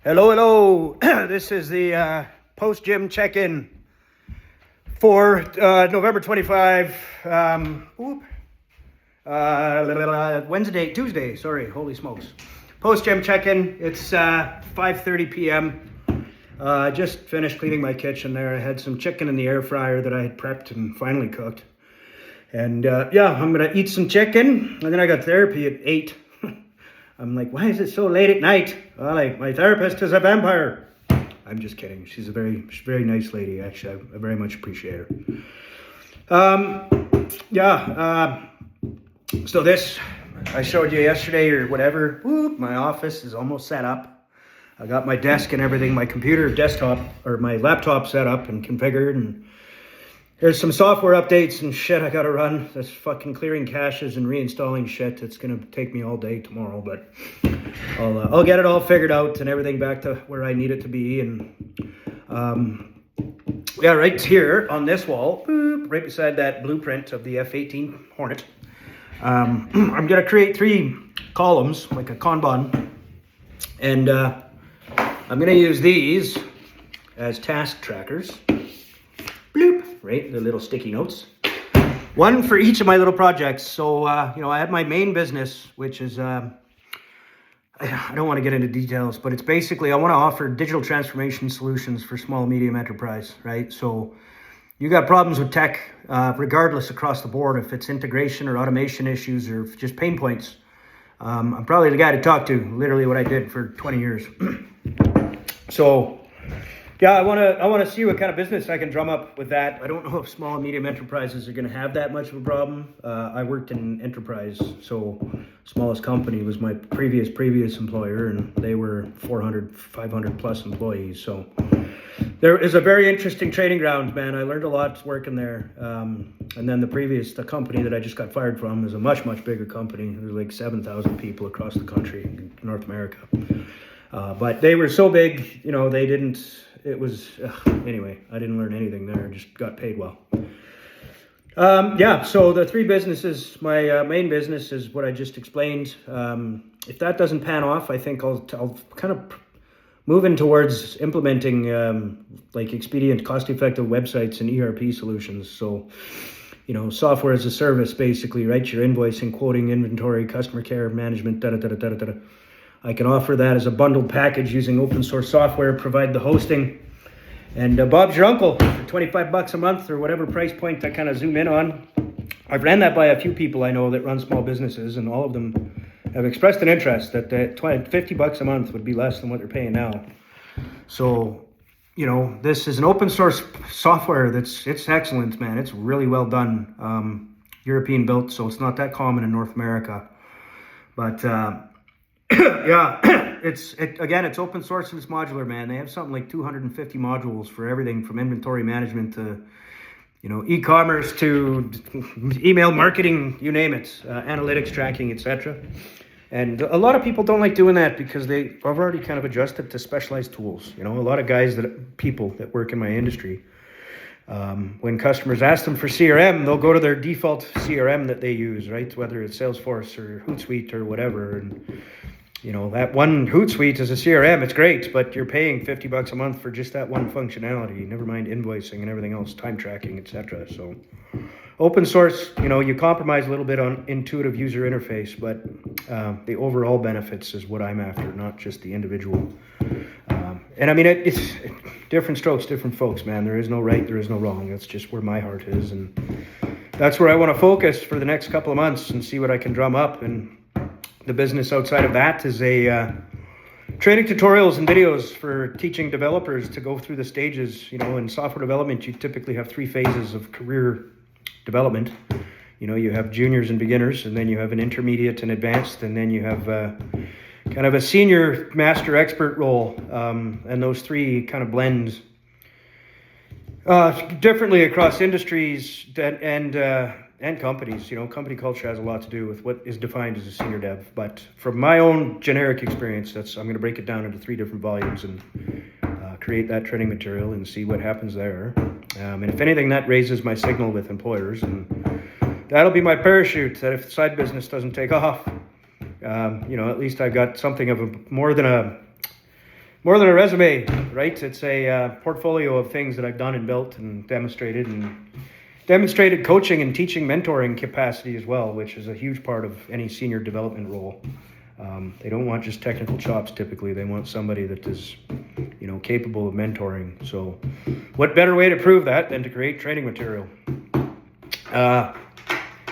Hello, hello. This is the post-gym check-in for November 25, Tuesday, sorry, holy smokes. Post-gym check-in, it's 5:30 p.m. I just finished cleaning my kitchen there. I had some chicken in the air fryer that I had prepped and finally cooked. And yeah, I'm going to eat some chicken, and then I got therapy at 8. I'm like, why is it so late at night? Well, my therapist is a vampire. I'm just kidding. She's a very nice lady, actually. I very much appreciate her. So this, I showed you yesterday or whatever. My office is almost set up. I got my desk and everything, my computer desktop, or my laptop set up and configured, and there's some software updates and shit I gotta run. That's fucking clearing caches and reinstalling shit. It's gonna take me all day tomorrow, but I'll get it all figured out and everything back to where I need it to be. And yeah, right here on this wall, right beside that blueprint of the F-18 Hornet, I'm gonna create 3 columns, like a Kanban, and I'm gonna use these as task trackers. Bloop. Right, the little sticky notes. One for each of my little projects. So, I have my main business, which is, I don't want to get into details, but it's basically, I want to offer digital transformation solutions for small and medium enterprise, right? So you got problems with tech, regardless across the board, if it's integration or automation issues or just pain points. I'm probably the guy to talk to, literally what I did for 20 years. So, yeah, I want to see what kind of business I can drum up with that. I don't know if small and medium enterprises are going to have that much of a problem. I worked in enterprise, so smallest company was my previous employer, and they were 400, 500 plus employees. So there is a very interesting training ground, man. I learned a lot working there. And then the company that I just got fired from is a much bigger company. There's like 7,000 people across the country in North America. But they were so big, anyway, I didn't learn anything there, just got paid well. So the 3 businesses, my main business is what I just explained. If that doesn't pan off, I think I'll kind of move in towards implementing expedient, cost-effective websites and ERP solutions. So, software as a service, basically, right? Your invoicing, quoting, inventory, customer care, management, I can offer that as a bundled package using open source software, provide the hosting, and Bob's your uncle for $25 a month or whatever price point I kind of zoom in on. I've ran that by a few people I know that run small businesses, and all of them have expressed an interest that $50 a month would be less than what they're paying now. So, this is an open source software it's excellent, man. It's really well done. European built, so it's not that common in North America. But yeah, it's open source and it's modular, man. They have something like 250 modules for everything from inventory management to, e-commerce to email marketing, you name it, analytics tracking, etc. And a lot of people don't like doing that because they've already kind of adjusted to specialized tools. A lot of people that work in my industry, when customers ask them for CRM, they'll go to their default CRM that they use, right? Whether it's Salesforce or Hootsuite or whatever. And, that one Hootsuite is a CRM. It's great, but you're paying $50 a month for just that one functionality. Never mind invoicing and everything else, time tracking, etc. So open source, you compromise a little bit on intuitive user interface, but the overall benefits is what I'm after, not just the individual. And I mean, it's different strokes, different folks, man. There is no right, there is no wrong. That's just where my heart is. And that's where I want to focus for the next couple of months and see what I can drum up. And the business outside of that is a training tutorials and videos for teaching developers to go through the stages. In software development, you typically have 3 phases of career development. You have juniors and beginners, and then you have an intermediate and advanced, and then you have kind of a senior master expert role. And those 3 kind of blend differently across industries and companies. Company culture has a lot to do with what is defined as a senior dev. But from my own generic experience, I'm going to break it down into 3 different volumes and create that training material and see what happens there. And if anything, that raises my signal with employers, and that'll be my parachute. That if the side business doesn't take off, at least I've got something of more than more than a resume, right? It's a portfolio of things that I've done and built and demonstrated coaching and teaching mentoring capacity as well, which is a huge part of any senior development role. They don't want just technical chops typically. They want somebody that is, capable of mentoring. So what better way to prove that than to create training material?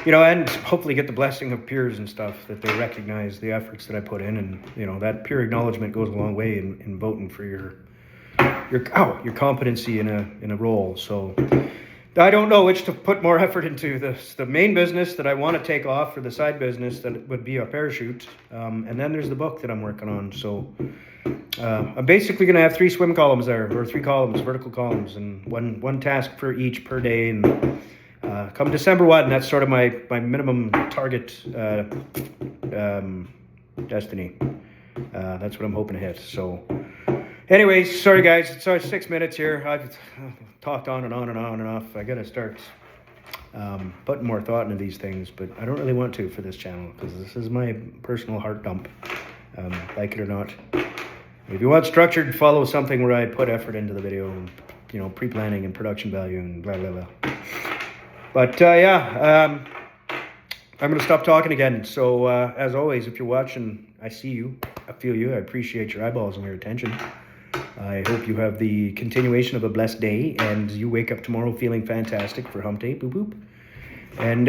And hopefully get the blessing of peers and stuff, that they recognize the efforts that I put in, and that peer acknowledgement goes a long way in voting for your competency in a role. So I don't know which to put more effort into, the main business that I want to take off, or the side business that would be a parachute, and then there's the book that I'm working on. So I'm basically going to have 3 swim columns there, or 3 columns, vertical columns, and one task for each per day. And come December 1, that's sort of my minimum target destiny. That's what I'm hoping to hit. So anyways, sorry guys, it's 6 minutes here. I've talked on and on and on and off. I got to start putting more thought into these things, but I don't really want to for this channel, because this is my personal heart dump, like it or not. If you want structured, follow something where I put effort into the video, and, pre-planning and production value and blah, blah, blah. But I'm going to stop talking again. So as always, if you're watching, I see you, I feel you, I appreciate your eyeballs and your attention. I hope you have the continuation of a blessed day, and you wake up tomorrow feeling fantastic for hump day, boop boop. And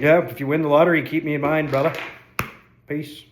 if you win the lottery, keep me in mind, brother. Peace.